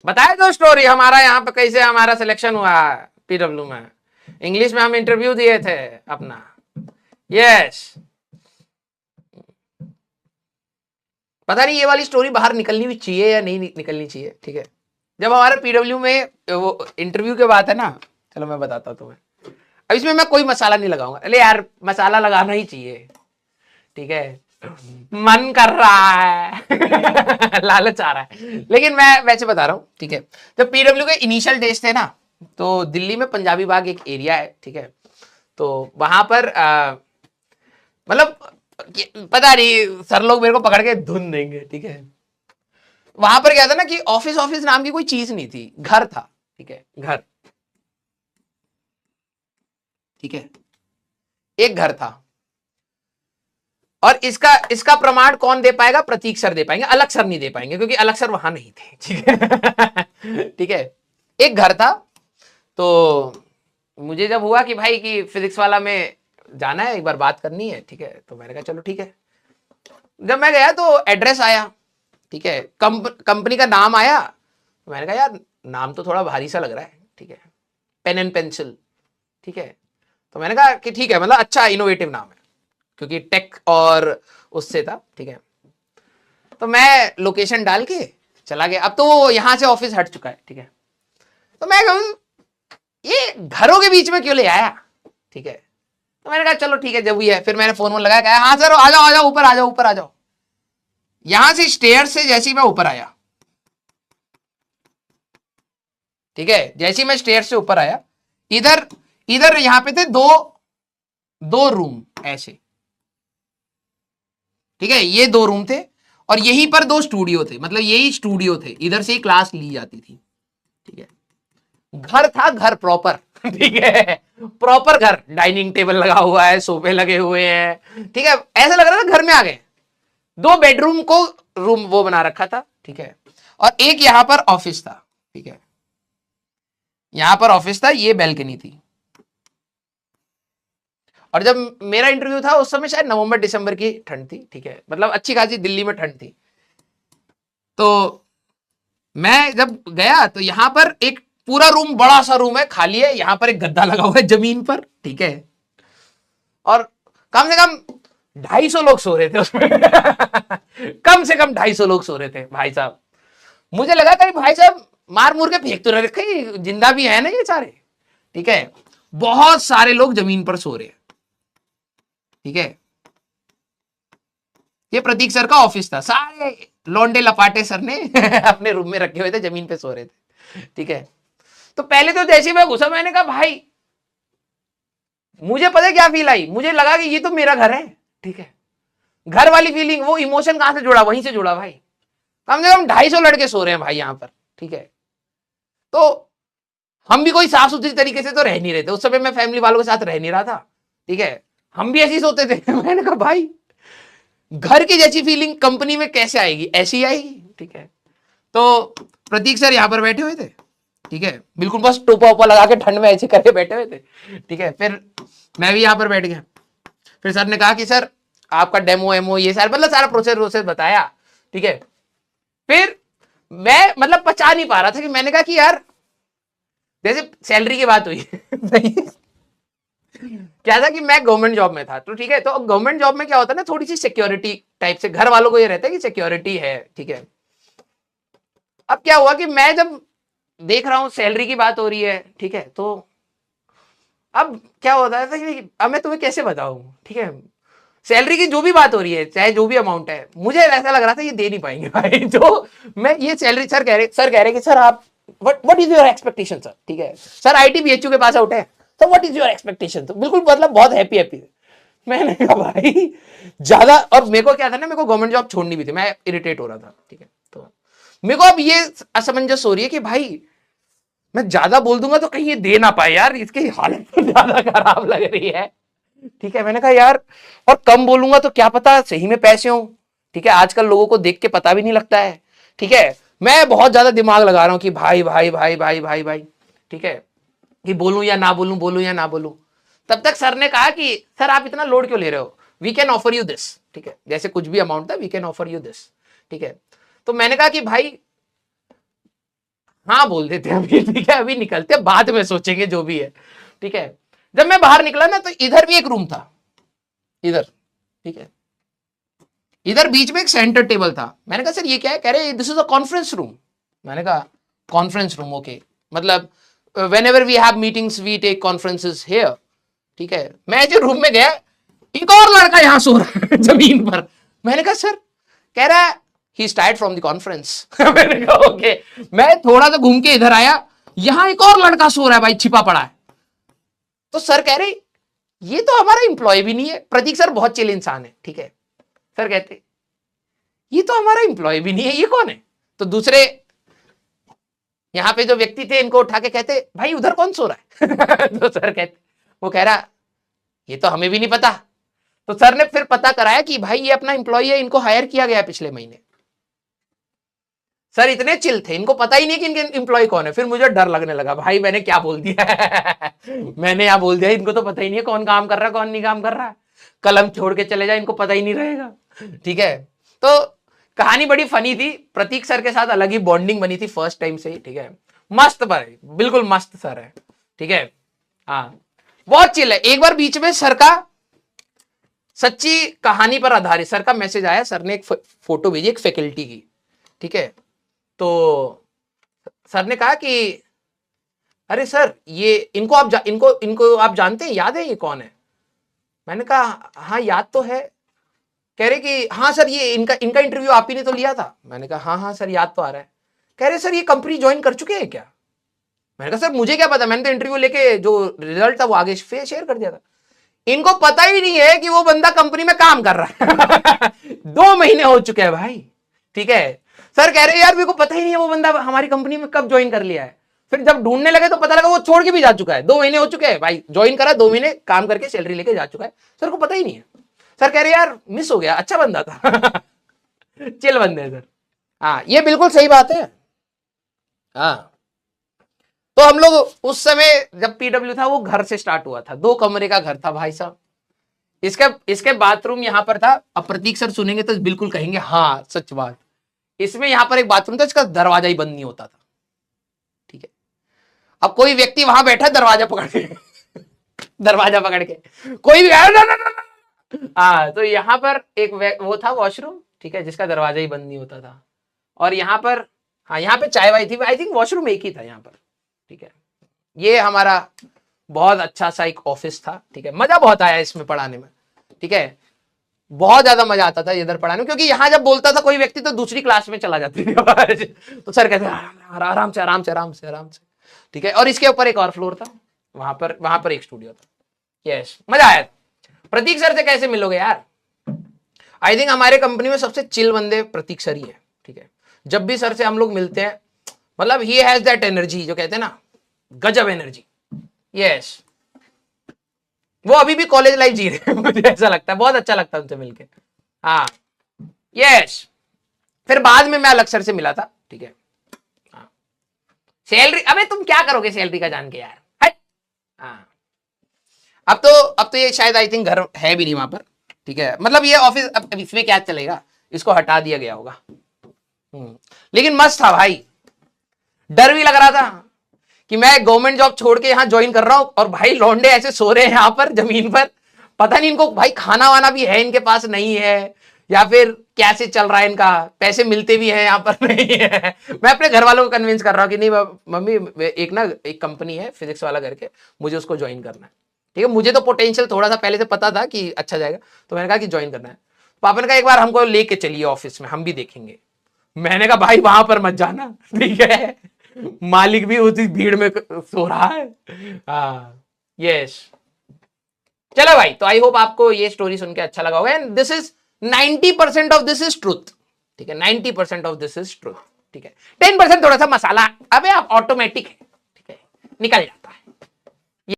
बताए दो स्टोरी हमारा यहाँ पे कैसे हमारा सिलेक्शन हुआ पीडब्ल्यू में। इंग्लिश में हम इंटरव्यू दिए थे अपना। यस। पता नहीं ये वाली स्टोरी बाहर निकलनी भी चाहिए या नहीं निकलनी चाहिए, ठीक है। जब हमारे पीडब्ल्यू में वो इंटरव्यू के बात है ना, चलो मैं बताता हूँ तुम्हें। अब इसमें मैं कोई मसाला नहीं लगाऊंगा, अरे यार मसाला लगाना ही चाहिए, ठीक है। मन कर रहा है लालच आ रहा है, लेकिन मैं वैसे बता रहा हूँ, ठीक है। जब पीडब्ल्यू के इनिशियल डेज थे ना, तो दिल्ली में पंजाबी बाग एक एरिया है, ठीक है। तो वहां पर मतलब पता नहीं सर लोग मेरे को पकड़ के धुन देंगे, ठीक है। वहां पर क्या था ना कि ऑफिस ऑफिस नाम की कोई चीज नहीं थी, घर था, ठीक है, घर, ठीक है, एक घर था। और इसका इसका प्रमाण कौन दे पाएगा? प्रतीक सर दे पाएंगे, अलग सर नहीं दे पाएंगे क्योंकि अलग सर वहां नहीं थे, ठीक है ठीक है। एक घर था। तो मुझे जब हुआ कि भाई कि फिजिक्स वाला में जाना है, एक बार बात करनी है, ठीक है, तो मैंने कहा चलो ठीक है। जब मैं गया तो एड्रेस आया, ठीक है, कंपनी का नाम आया। तो मैंने कहा यार नाम तो थोड़ा भारी सा लग रहा है, ठीक है, पेन एंड पेंसिल, ठीक है। तो मैंने कहा कि ठीक है, मतलब अच्छा इनोवेटिव नाम है क्योंकि टेक और उससे था, ठीक है। तो मैं लोकेशन डाल के चला गया। अब तो वो यहां से ऑफिस हट चुका है, ठीक है। तो मैं कहूँ ये घरों के बीच में क्यों ले आया, ठीक है। तो मैंने कहा चलो ठीक है, जब भी है। फिर मैंने फोन वोन लगाया, कहा हाँ सर आ जाओ ऊपर आ जाओ ऊपर आ जाओ। यहां से स्टेयर से जैसे ही मैं ऊपर आया, ठीक है, जैसे ही मैं स्टेयर से ऊपर आया, इधर इधर यहां पे थे दो दो रूम ऐसे, ठीक है, ये दो रूम थे। और यहीं पर दो स्टूडियो थे, मतलब यही स्टूडियो थे, इधर से ही क्लास ली जाती थी, ठीक है। घर था, घर प्रॉपर ठीक है, प्रॉपर घर, डाइनिंग टेबल लगा हुआ है, सोफे लगे हुए हैं, ठीक है, ऐसा लग रहा था घर में आ गए। दो बेडरूम को रूम वो बना रखा था, ठीक है। और एक यहां पर ऑफिस था, ठीक है, यहां पर ऑफिस था, ये बैल्कनी थी। और जब मेरा इंटरव्यू था उस समय शायद नवंबर दिसंबर की ठंड थी, ठीक है, मतलब अच्छी खासी दिल्ली में ठंड थी। तो मैं जब गया तो यहां पर एक पूरा रूम, बड़ा सा रूम है, खाली है, यहां पर एक गद्दा लगा हुआ है जमीन पर, ठीक है। और कम से कम 250 लोग सो रहे थे उसमें कम से कम 250 लोग सो रहे थे भाई साहब। मुझे लगा कहीं भाई साहब मार मूर के फेंक तो रहे, कहीं जिंदा भी है ना ये सारे, ठीक है। बहुत सारे लोग जमीन पर सो रहे हैं, ठीक है। ये प्रतीक सर का ऑफिस था, सारे लौंडे लपाटे सर ने अपने रूम में रखे हुए थे, जमीन पे सो रहे थे, ठीक है। तो पहले तो जैसे मैं घुसा, मैंने कहा भाई, मुझे पता क्या फील आई, मुझे लगा कि ये तो मेरा घर है, ठीक है। घर वाली फीलिंग, वो इमोशन कहां से जुड़ा, वहीं से जुड़ा भाई। कम से कम 250 लड़के सो रहे हैं भाई यहां पर, ठीक है। तो हम भी कोई साफ सुथरी तरीके से तो रह नहीं रहे थे उस समय, मैं फैमिली वालों के साथ रह नहीं रहा था, ठीक है। हम भी ऐसे ही सोते थे मैंने कहा भाई घर की जैसी फीलिंग कंपनी में कैसे आएगी, ऐसी आएगी, ठीक है। तो प्रतीक सर यहां पर बैठे हुए थे, ठीक है, बिल्कुल बस टोपा ओपा लगा के ठंड में ऐसे करके बैठे हुए थे, ठीक है। फिर मैं भी यहां पर बैठ गया। फिर सर ने कहा कि सर आपका डेमो एमो ये सारा, मतलब सारा प्रोसेस प्रोसेस बताया, ठीक है। फिर मैं मतलब पचा नहीं पा रहा था कि मैंने कहा कि यार जैसे सैलरी की बात हुई क्या था कि मैं गवर्नमेंट जॉब में था, तो ठीक है, तो गवर्नमेंट जॉब में क्या होता है ना, थोड़ी सी सिक्योरिटी टाइप से घर वालों को ये रहता है कि सिक्योरिटी है, ठीक है। अब क्या हुआ कि मैं जब देख रहा हूं सैलरी की बात हो रही है, ठीक है, तो अब क्या होता है कि अब मैं तुम्हें कैसे बताऊं, ठीक है। सैलरी की जो भी बात हो रही है, चाहे जो भी अमाउंट है, मुझे ऐसा लग रहा था ये दे नहीं पाएंगे भाई जो मैं ये सैलरी, सर कह रहे कि सर आप what is your expectation sir, ठीक है। सर आईटी बीएचयू के पास आउट है, तो व्हाट इज योर एक्सपेक्टेशन, तो बिल्कुल मतलब बहुत हैप्पी हैप्पी। मैंने कहा भाई ज्यादा, और मेरे को क्या था ना, मेरे को गवर्नमेंट जॉब छोड़नी भी थी, मैं इरिटेट हो रहा था, ठीक है। तो मेरे को अब ये असमंजस हो रही है कि भाई मैं ज्यादा बोल दूंगा तो कहीं ये दे ना पाए यार, इसकी हालत तो ज्यादा खराब लग रही है, ठीक है। मैंने कहा यार, और कम बोलूंगा तो क्या पता सही में पैसे हो, ठीक है, आजकल लोगों को देख के पता भी नहीं लगता है, ठीक है। मैं बहुत ज्यादा दिमाग लगा रहा हूं कि भाई भाई भाई भाई भाई भाई, ठीक है, कि बोलूं या ना बोलूं, बोलूं या ना बोलूं। तब तक सर ने कहा कि सर आप इतना लोड क्यों ले रहे हो, we can offer you this, ठीक है, जैसे कुछ भी अमाउंट था, we can offer you this, ठीक है। तो मैंने कहा कि भाई हाँ बोल देते हैं अभी, ठीक है, अभी निकलते हैं, बाद में सोचेंगे जो भी है, ठीक है। जब मैं बाहर निकला ना तो इधर भी एक रूम था, इधर, ठीक है, इधर बीच में एक सेंटर टेबल था। मैंने कहा सर ये क्या है? कह रहे this is a conference room. मैंने कहा कॉन्फ्रेंस रूम, ओके, मतलब whenever we have meetings we take conferences here, ठीक है। मैं जो रूम में गया, एक और लड़का यहां सो रहा है जमीन पर। मैंने कहा सर, कह रहा है he is tired from the conference. मैंने कहा ओके। मैं थोड़ा सा घूम के इधर आया, यहां एक और लड़का सो रहा है भाई, छिपा पड़ा है। तो सर कह रहे ये तो हमारा इंप्लॉय भी नहीं है। प्रतीक सर बहुत चिल इंसान है, ठीक है। सर कहते ये तो हमारा इंप्लॉय भी नहीं है, ये कौन है? तो दूसरे यहां पे जो व्यक्ति थे इनको उठा के कहते भाई उधर कौन सो रहा है? तो सर कहते, वो कह रहा ये तो हमें भी नहीं पता। तो सर ने फिर पता कराया कि भाई ये अपना इंप्लॉय है, इनको हायर किया गया पिछले महीने। सर इतने चिल थे, इनको पता ही नहीं कि इनके इंप्लॉय कौन है। फिर मुझे डर लगने लगा, भाई मैंने क्या बोल दिया। मैंने यहाँ बोल दिया, इनको तो पता ही नहीं है कौन काम कर रहा है कौन नहीं काम कर रहा है। कलम छोड़ के चले जाए, इनको पता ही नहीं रहेगा, ठीक है। तो कहानी बड़ी फनी थी। प्रतीक सर के साथ अलग ही बॉन्डिंग बनी थी फर्स्ट टाइम से ही, ठीक है। मस्त भाई, बिल्कुल मस्त सर है, ठीक है। हाँ बहुत चिल है। एक बार बीच में सर का सच्ची कहानी पर आधारित सर का मैसेज आया, सर ने एक फोटो भेजी एक फैकल्टी की, ठीक है। तो सर ने कहा कि अरे सर ये इनको आप जानते हैं, याद है ये कौन है? मैंने कहा हाँ याद तो है। कह रहे कि हाँ सर ये इनका इंटरव्यू आप ही ने तो लिया था। मैंने कहा हाँ हाँ सर याद तो आ रहा है। कह रहे सर ये कंपनी ज्वाइन कर चुके हैं क्या? मैंने कहा सर मुझे क्या पता, मैंने तो इंटरव्यू लेके जो रिजल्ट था वो आगे शेयर कर दिया था। इनको पता ही नहीं है कि वो बंदा कंपनी में काम कर रहा है। 2 महीने हो चुके हैं भाई, ठीक है। सर कह रहे यार मेरे को पता ही नहीं है वो बंदा हमारी कंपनी में कब ज्वाइन कर लिया है। फिर जब ढूंढने लगे तो पता लगा वो छोड़ के भी जा चुका है। 2 महीने हो चुके हैं भाई, ज्वाइन करा, 2 महीने काम करके सैलरी लेके जा चुका है, सर को पता ही नहीं है। सर कह रहे यार मिस हो गया, अच्छा बंदा था। चिल बंदे है सर। हाँ ये बिल्कुल सही बात है। हाँ तो हम लोग उस समय जब पीडब्ल्यू था वो घर से स्टार्ट हुआ था, 2 कमरे का घर था भाई साहब। इसके बाथरूम यहां पर था। अब प्रतीक सर सुनेंगे तो बिल्कुल कहेंगे हाँ सच बात। इसमें यहां पर एक बाथरूम था, इसका दरवाजा ही बंद नहीं होता था, ठीक है। अब कोई व्यक्ति वहां बैठा दरवाजा पकड़ के, दरवाजा पकड़ के कोई भी हाँ, तो यहां पर एक वो था वॉशरूम, ठीक है, जिसका दरवाजा ही बंद नहीं होता था। और यहाँ पर हाँ यहाँ पे चाय वाई थी, आई थिंक वॉशरूम एक ही था यहाँ पर, ठीक है। ये हमारा बहुत अच्छा सा एक ऑफिस था, ठीक है। मजा बहुत आया इसमें पढ़ाने में, ठीक है। बहुत ज्यादा मजा आता था इधर पढ़ाने में, क्योंकि यहाँ जब बोलता था कोई व्यक्ति तो दूसरी क्लास में चला जाती थी। तो सर कहते आराम से आराम से आराम से आराम से, ठीक है। और इसके ऊपर एक और फ्लोर था, वहां पर एक स्टूडियो था। यस मजा आया। प्रतीक सर से कैसे मिलोगे यार? आई थिंक हमारे कंपनी में सबसे चिल बंदे प्रतीक सर ही है, ठीक है। जब भी सर से हम लोग मिलते हैं, मतलब ही हैज दैट एनर्जी, जो कहते हैं ना गजब एनर्जी। यस वो अभी भी कॉलेज लाइफ जी रहे हैं। मुझे ऐसा लगता है, बहुत अच्छा लगता है उनसे मिलके। हाँ यस फिर बाद में मैं अलग सर से मिला था, ठीक है। हाँ सैलरी, अबे तुम क्या करोगे सैलरी का जान के यार, हट। हाँ अब तो ये शायद आई थिंक घर है भी नहीं वहां पर, ठीक है। मतलब ये ऑफिस अब इसमें क्या चलेगा, इसको हटा दिया गया होगा। लेकिन मस्त था भाई। डर भी लग रहा था कि मैं गवर्नमेंट जॉब छोड़ के यहां ज्वाइन कर रहा हूं और भाई लौंडे ऐसे सो रहे हैं यहां पर जमीन पर। पता नहीं इनको भाई खाना वाना भी है इनके पास नहीं है, या फिर कैसे चल रहा है इनका, पैसे मिलते भी है यहाँ पर नहीं है। मैं अपने घर वालों को कन्विंस कर रहा हूँ कि नहीं मम्मी एक कंपनी है फिजिक्स वाला करके, मुझे उसको ज्वाइन करना है, ठीक है। मुझे तो पोटेंशियल थोड़ा सा पहले से पता था कि अच्छा जाएगा, तो मैंने कहा कि ज्वाइन करना है। पापा ने कहा एक बार हमको लेके चलिए ऑफिस में, हम भी देखेंगे। मैंने कहा भाई वहां पर मत जाना, ठीक है, मालिक भी उसी भीड़ में सो रहा है। हाँ यस चलो भाई, तो आई होप आपको ये स्टोरी सुन के अच्छा लगा होगा। And this is 90% of this is truth, ठीक है। 90% ऑफ दिस इज ट्रूथ, ठीक है। 10% थोड़ा सा मसाला, अबे आप ऑटोमेटिक है, ठीक है, निकल जा।